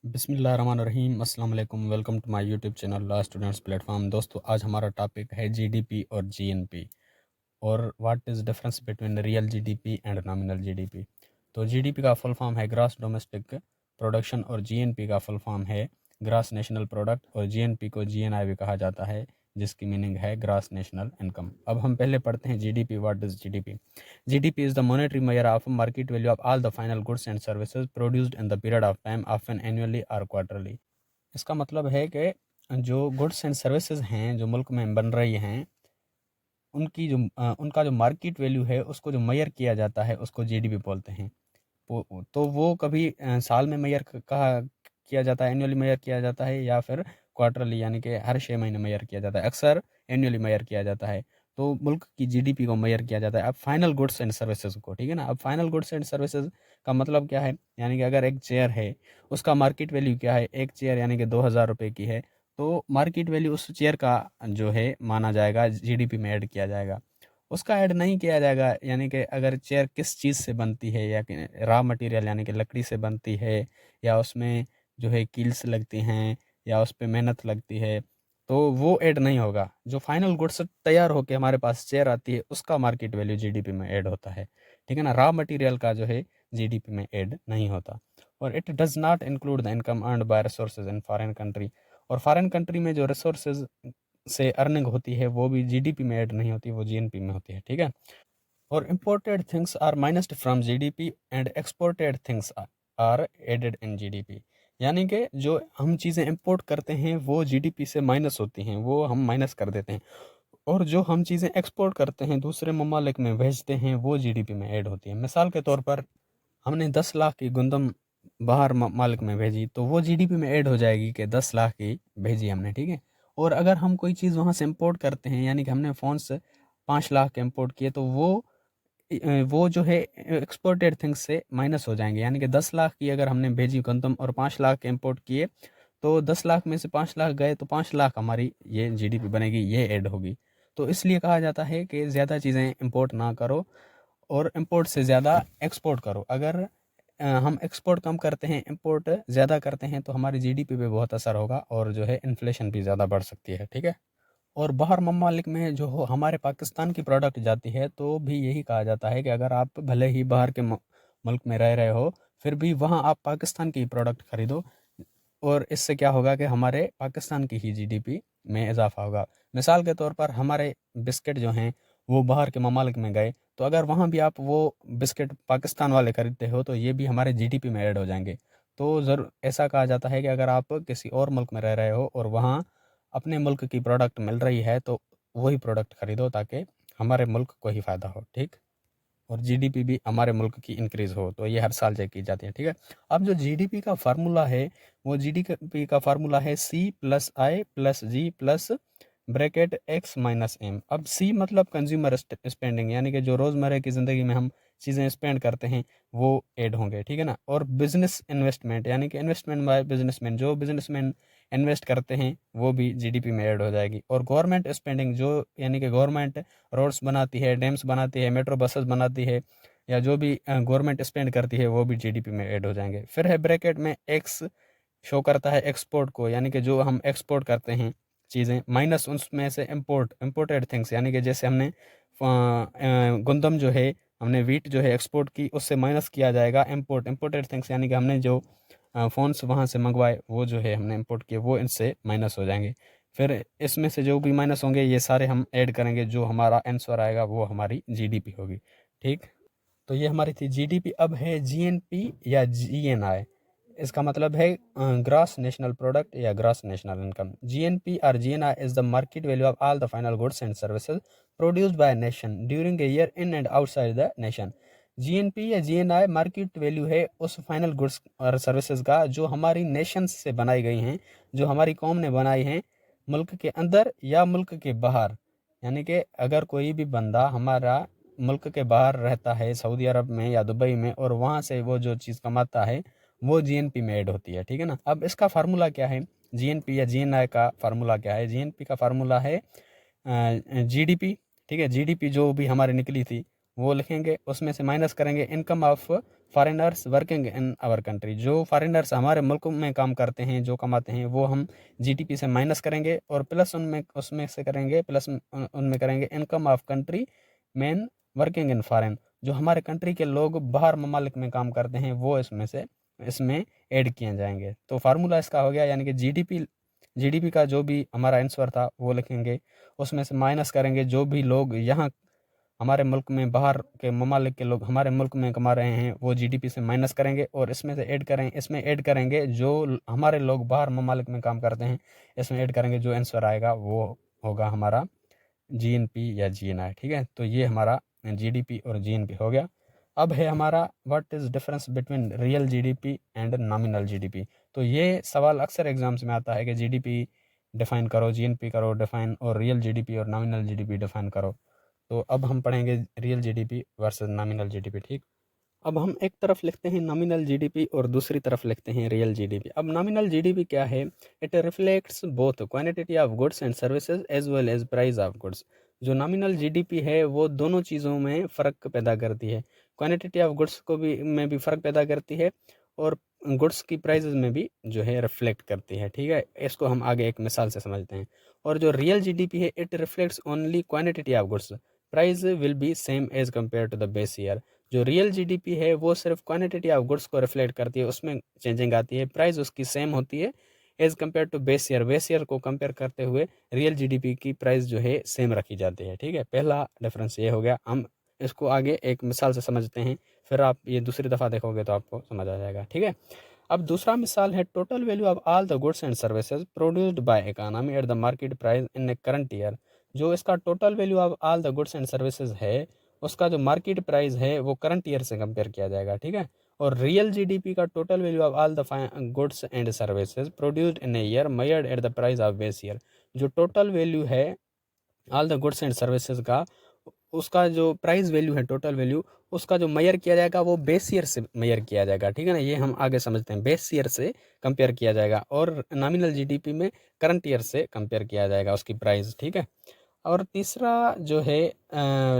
बिस्मिल्लाहिर्रहमानिर्रहीम अस्सलाम वालेकुम। Welcome to my YouTube channel law students platform. दोस्तों, आज हमारा टॉपिक है जीडीपी और जीएनपी और what is difference between real GDP and nominal GDP. तो जीडीपी का फुल फॉर्म है ग्रॉस डोमेस्टिक प्रोडक्शन और जीएनपी का फुल फॉर्म है ग्रॉस नेशनल प्रोडक्ट और जीएनपी को जीएनआई भी कहा जाता है, जिसकी मीनिंग है ग्रॉस नेशनल इनकम। अब हम पहले पढ़ते हैं GDP. What is GDP? GDP is the monetary measure of market value of all the final goods and services produced in the period of time, often annually or quarterly। इसका मतलब है कि जो गुड्स एंड सर्विसेज हैं जो मुल्क में बन रही हैं, उनका जो मार्केट वैल्यू है उसको जो मेजर किया जाता है उसको जीडीपी बोलते हैं। तो वो कभी साल में मेजर कहा किया जाता है, एनुअली मेजर किया जाता है, या फिर क्वार्टरली यानी कि हर 6 महीने मेजर किया जाता है। अक्सर एनुअली मेजर किया जाता है। तो मुल्क की जीडीपी को मेजर किया जाता है अब फाइनल गुड्स एंड सर्विसेज को, ठीक है ना। अब फाइनल गुड्स एंड सर्विसेज का मतलब क्या है? यानी कि अगर एक चेयर है उसका मार्केट वैल्यू क्या है, एक चेयर यानी कि 2000 रुपये की है, तो मार्केट वैल्यू उस चेयर का जो है माना जाएगा, जीडीपी में ऐड किया जाएगा। उसका ऐड नहीं किया जाएगा, यानी कि अगर चेयर किस चीज़ से बनती है, या कि रॉ मटेरियल यानी कि लकड़ी से बनती है, या उसमें जो है कील्स लगती हैं, या उस पे मेहनत लगती है, तो वो ऐड नहीं होगा। जो फाइनल गुड्स तैयार होके हमारे पास चेयर आती है उसका मार्केट वैल्यू जीडीपी में ऐड होता है, ठीक है ना। रॉ मटेरियल का जो है जीडीपी में ऐड नहीं होता। और it does not include the income earned bye resources in foreign country. और फॉरेन कंट्री में जो रिसोर्सेज से अर्निंग होती है वो भी जीडीपी में ऐड नहीं होती, वो जीएनपी में होती है, ठीक है। और imported things are minused from GDP and exported things are added in GDP. यानी कि जो हम चीज़ें इंपोर्ट करते हैं वो जीडीपी से माइनस होती हैं, वो हम माइनस कर देते हैं। और जो हम चीज़ें एक्सपोर्ट करते हैं, दूसरे ममालिक में भेजते हैं, वो जीडीपी में ऐड होती है। मिसाल के तौर पर हमने 10 लाख की गुंदम बाहर ममालिक में भेजी, तो वो जीडीपी में ऐड हो जाएगी कि 10 लाख की भेजी हमने, ठीक है। और अगर हम कोई चीज़ वहाँ से इंपोर्ट करते हैं, यानी कि हमने फ़ोन से 5 लाख के इंपोर्ट किए, तो वो जो है एक्सपोर्टेड थिंग्स से माइनस हो जाएंगे। यानी कि 10 लाख की अगर हमने भेजी गंदम और 5 लाख के इंपोर्ट किए, तो 10 लाख में से 5 लाख गए, तो 5 लाख हमारी ये जीडीपी बनेगी, ये ऐड होगी। तो इसलिए कहा जाता है कि ज़्यादा चीज़ें इंपोर्ट ना करो और इंपोर्ट से ज़्यादा एक्सपोर्ट करो। अगर हम एक्सपोर्ट कम करते हैं, इंपोर्ट ज़्यादा करते हैं, तो हमारी जीडीपी पे बहुत असर होगा और जो है इन्फ्लेशन भी ज़्यादा बढ़ सकती है, ठीक है। और बाहर ममालिक में जो हमारे पाकिस्तान की प्रोडक्ट जाती है, तो भी यही कहा जाता है कि अगर आप भले ही बाहर के मुल्क में रह रहे हो, फिर भी वहाँ आप पाकिस्तान की प्रोडक्ट खरीदो, और इससे क्या होगा कि हमारे पाकिस्तान की ही जीडीपी में इजाफा होगा। मिसाल के तौर पर हमारे बिस्किट जो हैं वो बाहर के ममालिक में गए, तो अगर वहाँ भी आप वो बिस्किट पाकिस्तान वाले खरीदते हो, तो ये भी हमारे जीडीपी में ऐड हो जाएंगे। तो ज़रूर ऐसा कहा जाता है कि अगर आप किसी और मुल्क में रह रहे हो और वहाँ अपने मुल्क की प्रोडक्ट मिल रही है, तो वही प्रोडक्ट खरीदो ताकि हमारे मुल्क को ही फ़ायदा हो, ठीक। और जीडीपी भी हमारे मुल्क की इंक्रीज़ हो, तो ये हर साल चेक की जाती है, ठीक है। अब जो जीडीपी का फार्मूला है, वो जीडीपी का फार्मूला है C+I+G+ bracket X minus M। अब C मतलब कंज्यूमर स्पेंडिंग, यानी कि जो रोज़मर्रा की ज़िंदगी में हम चीज़ें स्पेंड करते हैं वो ऐड होंगे, ठीक है ना। और बिजनेस इन्वेस्टमेंट, यानी कि इन्वेस्टमेंट बाय बिजनेसमैन, जो बिजनेसमैन इन्वेस्ट करते हैं वो भी जीडीपी में ऐड हो जाएगी। और गवर्नमेंट स्पेंडिंग, जो यानी कि गवर्नमेंट रोड्स बनाती है, डैम्स बनाती है, मेट्रो बसेस बनाती है, या जो भी गवर्नमेंट स्पेंड करती है वो भी जीडीपी में ऐड हो जाएंगे। फिर है ब्रैकेट में एक्स, शो करता है एक्सपोर्ट को, यानी कि जो हम एक्सपोर्ट करते हैं चीज़ें, माइनस उसमें से इम्पोर्टेड थिंग्स, यानी कि जैसे हमने गंदम जो है, हमने वीट जो है एक्सपोर्ट की, उससे माइनस किया जाएगा इम्पोर्टेड थिंग्स, यानी कि हमने जो फ़ोन्स वहाँ से मंगवाए, वो जो है हमने इंपोर्ट किए, वो इनसे माइनस हो जाएंगे। फिर इसमें से जो भी माइनस होंगे ये सारे हम ऐड करेंगे, जो हमारा आंसर आएगा वो हमारी जीडीपी होगी, ठीक। तो ये हमारी थी जीडीपी। अब है जीएनपी या जीएनआई। इसका मतलब है ग्रॉस नेशनल प्रोडक्ट या ग्रॉस नेशनल इनकम। जीएनपी और GNI is the market value of all the final goods and services produced by nation during a year in and outside the nation. GNP या GNI market value है उस final goods और services का जो हमारी nation से बनाई गई हैं, जो हमारी कौम ने बनाई हैं, मुल्क के अंदर या मुल्क के बाहर। यानी कि अगर कोई भी बंदा हमारा मुल्क के बाहर रहता है, सऊदी अरब में या दुबई में, और वहाँ से वो जो चीज़ कमाता है वो जीएनपी में ऐड होती है, ठीक है ना। अब इसका फार्मूला क्या है, जीएनपी या जीएनआई का फार्मूला क्या है? जीएनपी का फार्मूला है जीडीपी, ठीक है। जीडीपी जो भी हमारी निकली थी वो लिखेंगे, उसमें से माइनस करेंगे income of foreigners working in our country, जो फॉरेनर्स हमारे मुल्क में काम करते हैं, जो कमाते हैं, वो हम जीडीपी से माइनस करेंगे और प्लस उनमें उसमें से करेंगे प्लस उनमें करेंगे income of country man working in foreign, जो हमारे कंट्री के लोग बाहर ममालिक में काम करते हैं वो इसमें ऐड किए जाएंगे। तो फार्मूला इसका हो गया, यानी कि जीडीपी का जो भी हमारा आंसर था वो लिखेंगे, उसमें से माइनस करेंगे जो भी लोग यहाँ हमारे मुल्क में बाहर के ममालिक के लोग हमारे मुल्क में कमा रहे हैं वो जीडीपी से माइनस करेंगे और इसमें ऐड करेंगे जो हमारे लोग बाहर ममालिक में काम करते हैं, इसमें ऐड करेंगे, जो आंसर आएगा वो होगा हमारा जीएनपी या जीएनआई। ठीक है, तो ये हमारा जीडीपी और जीएनपी हो गया। अब है हमारा what is difference between real GDP and nominal GDP. तो ये सवाल अक्सर एग्जाम्स में आता है कि जीडीपी डिफाइन करो, जीएनपी करो डिफाइन, और रियल जीडीपी और नॉमिनल जीडीपी डिफाइन करो। तो अब हम पढ़ेंगे real GDP versus nominal GDP. ठीक, अब हम एक तरफ लिखते हैं नॉमिनल जीडीपी और दूसरी तरफ लिखते हैं रियल जीडीपी। अब नॉमिनल जीडीपी क्या है? It reflects both quantity of goods and services as well as price of goods. जो नॉमिनल जीडीपी है वो दोनों चीज़ों में फ़र्क पैदा करती है, क्वांटिटी ऑफ गुड्स को भी में भी फ़र्क पैदा करती है और गुड्स की प्राइजेज में भी जो है रिफ्लेक्ट करती है। ठीक है, इसको हम आगे एक मिसाल से समझते हैं। और जो रियल जीडीपी है it reflects only quantity of goods, price will be same as compare to the base year. जो रियल जीडीपी है वो सिर्फ क्वांटिटी ऑफ गुड्स को रिफ्लेक्ट करती है, उसमें चेंजिंग आती है, प्राइस उसकी सेम होती है as compare to base year को कंपेयर करते हुए रियल जीडीपी की प्राइस जो है सेम रखी जाती है। ठीक है, पहला डिफरेंस ये हो गया। हम इसको आगे एक मिसाल से समझते हैं, फिर आप ये दूसरी दफ़ा देखोगे तो आपको समझ आ जाएगा। ठीक है, अब दूसरा मिसाल है total value of all the goods and services produced by economy at the market price in A current year. जो इसका total value of all the goods and services है उसका जो मार्केट प्राइस है वो करंट ईयर से compare किया जाएगा। ठीक है, और रियल जीडीपी का total value of all the goods and services produced in a year measured at the price of base year. जो टोटल वैल्यू है all the goods and services का, उसका जो प्राइस वैल्यू है, टोटल वैल्यू, उसका जो major किया जाएगा वो बेस ईयर से मेजर किया जाएगा। ठीक है ना, ये हम आगे समझते हैं, बेस ईयर से कंपेयर किया जाएगा और नॉमिनल जीडीपी में करंट ईयर से कंपेयर किया जाएगा उसकी प्राइस। ठीक है, और तीसरा जो है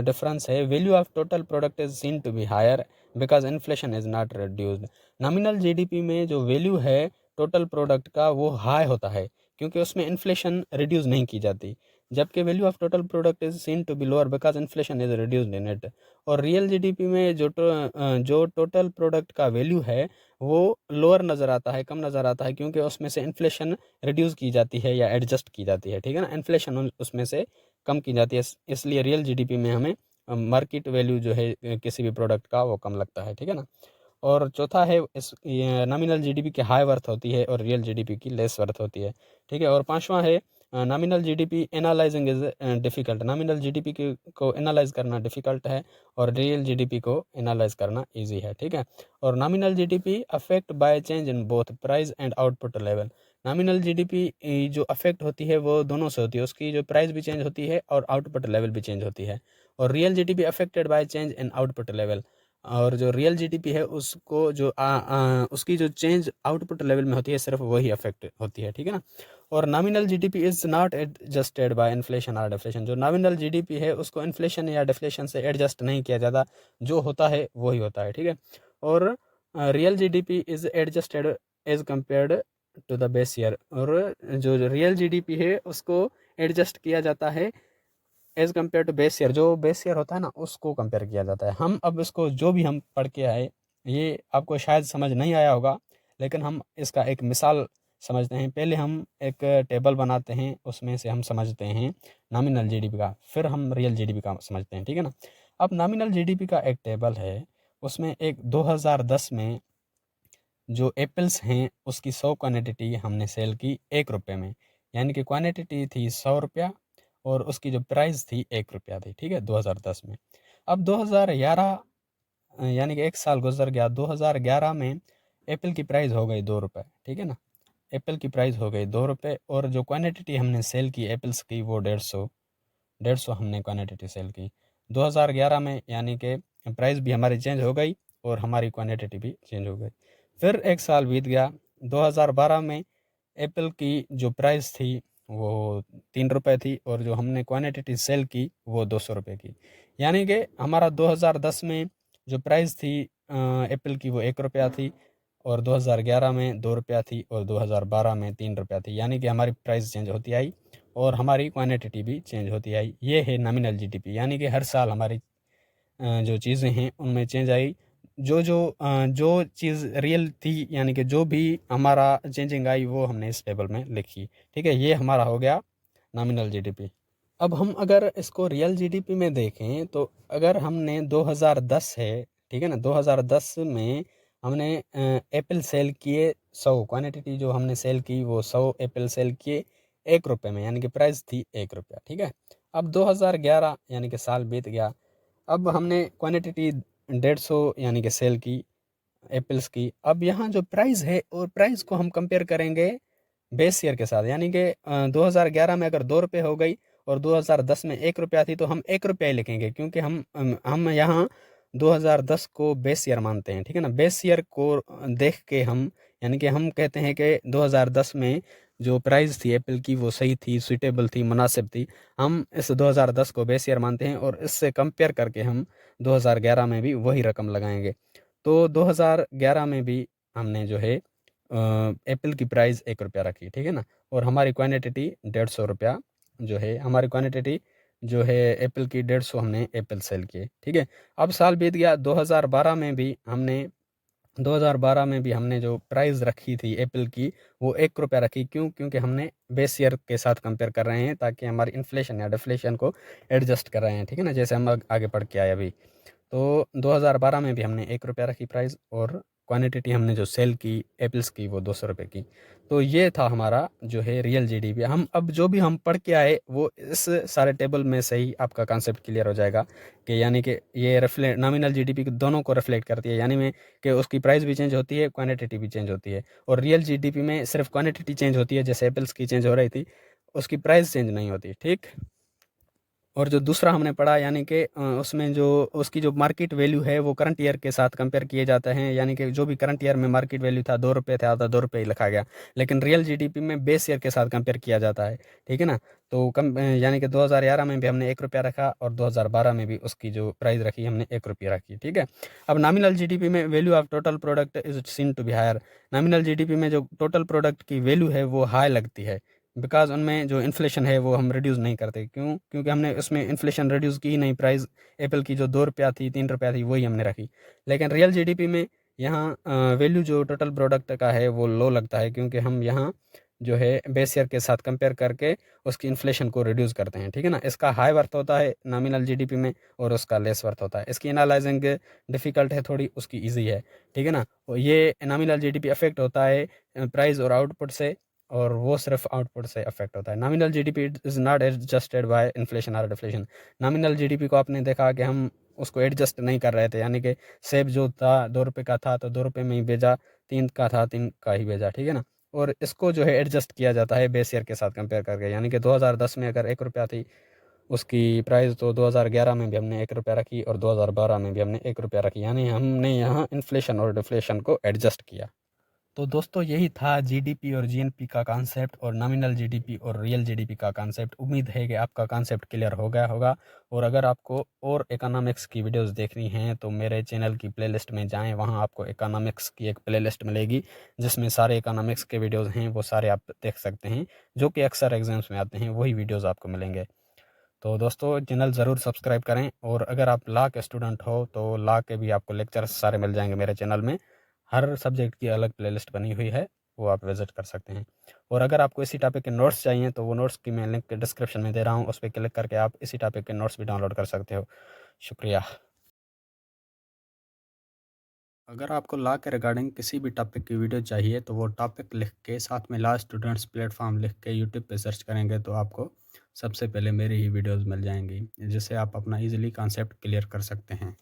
डिफरेंस है value of total product is seen to be higher because inflation is not reduced. Nominal GDP में जो वैल्यू है टोटल प्रोडक्ट का वो हाई होता है क्योंकि उसमें इन्फ्लेशन रिड्यूस नहीं की जाती, जबकि value of total product is seen to be lower because inflation is reduced in it. और रियल जीडीपी में जो टोटल प्रोडक्ट का वैल्यू है वो लोअर नज़र आता है, कम नज़र आता है, क्योंकि उसमें से इन्फ्लेशन रिड्यूस की जाती है या एडजस्ट की जाती है। ठीक है ना, इन्फ्लेशन उसमें से कम की जाती है, इसलिए रियल जीडीपी में हमें मार्केट वैल्यू जो है किसी भी प्रोडक्ट का वो कम लगता है। ठीक है ना, और चौथा है इस नॉमिनल जीडीपी की हाई वर्थ होती है और रियल जीडीपी की लेस वर्थ होती है। ठीक है, और पांचवा है nominal GDP analysing is difficult. Nominal GDP को एनालाइज करना डिफ़िकल्ट है और रियल जीडीपी को एनालाइज करना इजी है। ठीक है, और nominal GDP affect by change in both price and output level. Nominal GDP जो अफेक्ट होती है वो दोनों से होती है, उसकी जो प्राइस भी चेंज होती है और आउटपुट लेवल भी चेंज होती है। और real GDP affected by change in output level, और जो रियल जीडीपी है उसको उसकी जो चेंज आउटपुट लेवल में होती है सिर्फ वही अफेक्ट होती है। ठीक है ना, और nominal GDP is not adjusted by inflation और डिफ्लेशन। जो नॉमिनल जीडीपी है उसको इन्फ्लेशन या डिफ्लेशन से एडजस्ट नहीं किया जाता, जो होता है वही होता है। ठीक है, और real GDP is adjusted as compared to the base year. और जो रियल जीडीपी है उसको एडजस्ट किया जाता है as compare to base year, जो बेस ईयर होता है ना उसको कंपेयर किया जाता है। हम अब इसको जो भी हम पढ़ के आए ये आपको शायद समझ नहीं आया होगा, लेकिन हम इसका एक मिसाल समझते हैं। पहले हम एक टेबल बनाते हैं, उसमें से हम समझते हैं नॉमिनल जीडीपी का, फिर हम रियल जीडीपी का समझते हैं। ठीक है ना, अब नॉमिनल जीडीपी का एक टेबल है, उसमें एक 2010 में जो एप्पल्स हैं उसकी 100 क्वान्टिटी हमने सेल की 1 रुपये में, यानी कि क्वान्टिटी थी 100 रुपया और उसकी जो प्राइस थी 1 रुपया थी। ठीक है, 2010 में। अब 2011 यानी कि एक साल गुजर गया, 2011 में एप्पल की प्राइस हो गई 2 रुपये। ठीक है ना, एप्पल की प्राइस हो गई 2 रुपये और जो क्वान्टिटी हमने सेल की एप्पल्स की वो 150 हमने क्वान्टिटी सेल की 2011 में, यानी कि प्राइस भी हमारी चेंज हो गई और हमारी क्वान्टिटी भी चेंज हो गई। फिर एक साल बीत गया, 2012 में एप्पल की जो प्राइस थी वो 3 रुपये थी और जो हमने क्वान्टिटी सेल की वो 200 रुपये की, यानी कि हमारा 2010 में जो प्राइस थी एप्पल की वो 1 रुपया थी, और 2011 में 2 रुपया थी, और 2012 में 3 रुपया थी। यानी कि हमारी प्राइस चेंज होती आई और हमारी क्वांटिटी भी चेंज होती आई। ये है नॉमिनल जीडीपी, यानी कि हर साल हमारी जो चीज़ें हैं उनमें चेंज आई। जो चीज़ रियल थी, यानी कि जो भी हमारा चेंजिंग आई, वो हमने इस टेबल में लिखी। ठीक है, ये हमारा हो गया नॉमिनल जीडीपी। अब हम अगर इसको रियल जीडीपी में देखें तो अगर हमने 2010 है, ठीक है ना, 2010 में हमने एप्पल सेल किए 100, क्वांटिटी जो हमने सेल की वो 100 एप्पल सेल किए 1 रुपये में, यानी कि प्राइस थी 1 रुपया। ठीक है, अब 2011 यानी कि साल बीत गया, अब हमने क्वांटिटी 150 यानी कि सेल की एप्पल्स की। अब यहाँ जो प्राइस है और प्राइस को हम कंपेयर करेंगे बेस ईयर के साथ, यानी कि 2011 में अगर 2 रुपये हो गई और 2010 में 1 रुपया थी, तो हम 1 रुपया ही लिखेंगे, क्योंकि हम यहाँ 2010 को बेस ईयर मानते हैं। ठीक है ना, बेस ईयर को देख के हम, यानी कि हम कहते हैं कि 2010 में जो प्राइस थी एप्पल की वो सही थी, सुइटेबल थी, मुनासिब थी। हम इस 2010 को बेस ईयर मानते हैं और इससे कंपेयर करके हम 2011 में भी वही रकम लगाएंगे। तो 2011 में भी हमने जो है एप्पल की प्राइस 1 रुपया रखी। ठीक है ना, और हमारी क्वांटिटी 150 रुपया जो है, हमारी क्वांटिटी जो है एप्पल की 150 हमने एप्पल सेल किए। ठीक है, अब साल बीत गया, 2012 में भी हमने जो प्राइस रखी थी एप्पल की वो 1 रुपया रखी। क्यों? क्योंकि हमने बेस ईयर के साथ कंपेयर कर रहे हैं, ताकि हमारी इन्फ्लेशन या डिफ्लेशन को एडजस्ट कर रहे हैं। ठीक है ना, जैसे हम आगे पढ़ के आए अभी। तो 2012 में भी हमने 1 रुपया रखी प्राइस, और क्वांटिटी हमने जो सेल की एप्पल्स की वो 200 रुपये की। तो ये था हमारा जो है रियल जीडीपी। हम अब जो भी हम पढ़ के आए वो इस सारे टेबल में से ही आपका कॉन्सेप्ट क्लियर हो जाएगा, कि यानी कि ये रिफ्लेक्ट नॉमिनल जीडीपी दोनों को रिफ्लेक्ट करती है, यानी में कि उसकी प्राइस भी चेंज होती है, क्वांटिटी भी चेंज होती है। और रियल जीडीपी में सिर्फ क्वांटिटी चेंज होती है, जैसे एप्पल्स की चेंज हो रही थी, उसकी प्राइस चेंज नहीं होती। ठीक। और जो दूसरा हमने पढ़ा, यानी कि उसमें जो उसकी जो मार्केट वैल्यू है वो करंट ईयर के साथ कंपेयर किए जाते हैं, यानी कि जो भी करंट ईयर में मार्केट वैल्यू था 2 रुपये था, तो 2 रुपये ही लिखा गया। लेकिन रियल जीडीपी में बेस ईयर के साथ कंपेयर किया जाता है। ठीक है ना, तो यानी कि 2011 में भी हमने 1 रुपया रखा, और 2012 में भी उसकी जो प्राइस रखी हमने 1 रुपया रखी। ठीक है, अब नॉमिनल जीडीपी में value of total product is seen to be higher. Nominal GDP में जो टोटल प्रोडक्ट की वैल्यू है वो हाई लगती है, बिकॉज उनमें जो इन्फ्लेशन है वो हम रिड्यूस नहीं करते। क्यों? क्योंकि हमने उसमें इन्फ्लेशन रिड्यूस की ही नहीं। प्राइस एप्पल की जो 2 रुपया थी, 3 रुपया थी, वही हमने रखी। लेकिन रियल जीडीपी में यहाँ वैल्यू जो टोटल प्रोडक्ट का है वो लो लगता है, क्योंकि हम यहाँ जो है बेस ईयर के साथ कंपेयर करके उसकी इन्फ्लेशन को रिड्यूस करते हैं। ठीक है ना, इसका हाई वर्थ होता है नॉमिनल जीडीपी में, और उसका लेस वर्थ होता है। इसकी एनालाइजिंग डिफ़िकल्ट है थोड़ी, उसकी ईजी है। ठीक है ना, और ये नॉमिनल जीडीपी अफेक्ट होता है प्राइस और आउटपुट से, और वो सिर्फ आउटपुट से अफेक्ट होता है। Nominal GDP is not adjusted by inflation और डिफ्लेशन। नॉमिनल जीडीपी को आपने देखा कि हम उसको एडजस्ट नहीं कर रहे थे, यानी कि सेब जो था 2 रुपये का था तो 2 रुपये में ही भेजा, 3 का था 3 का ही भेजा। ठीक है ना, और इसको जो है एडजस्ट किया जाता है बेस ईयर के साथ कंपेयर करके। यानी कि 2010 में अगर 1 रुपया थी उसकी प्राइस, तो 2011 में भी हमने 1 रुपया रखी, और 2012 में भी हमने 1 रुपया रखी, यानी हमने यहाँ इन्फ्लेशन और डिफ्लेशन को एडजस्ट किया। तो दोस्तों यही था जीडीपी और जीएनपी का कॉन्सेप्ट, और नॉमिनल जीडीपी और रियल जीडीपी का कॉन्सेप्ट। उम्मीद है कि आपका कॉन्सेप्ट क्लियर हो गया होगा। और अगर आपको और इकोनॉमिक्स की वीडियोस देखनी हैं तो मेरे चैनल की प्लेलिस्ट में जाएं, वहां आपको इकोनॉमिक्स की एक प्लेलिस्ट मिलेगी, जिसमें सारे इकोनॉमिक्स के वीडियोज़ हैं, वो सारे आप देख सकते हैं, जो कि अक्सर एग्जाम्स में आते हैं, वही वीडियोज़ आपको मिलेंगे। तो दोस्तों चैनल ज़रूर सब्सक्राइब करें, और अगर आप लॉ के स्टूडेंट हो तो लॉ के भी आपको लेक्चर्स सारे मिल जाएंगे मेरे चैनल में। हर सब्जेक्ट की अलग प्लेलिस्ट बनी हुई है, वो आप विज़िट कर सकते हैं। और अगर आपको इसी टॉपिक के नोट्स चाहिए तो वो नोट्स की मैं लिंक डिस्क्रिप्शन में दे रहा हूँ, उस पर क्लिक करके आप इसी टॉपिक के नोट्स भी डाउनलोड कर सकते हो। शुक्रिया। अगर आपको लॉ के रिगार्डिंग किसी भी टॉपिक की वीडियो चाहिए तो वो टॉपिक लिख के साथ में लॉ स्टूडेंट्स प्लेटफॉर्म लिख के यूट्यूब पे सर्च करेंगे तो आपको सबसे पहले मेरी ही वीडियोस मिल जाएंगी, जिससे आप अपना इजीली कॉन्सेप्ट क्लियर कर सकते हैं।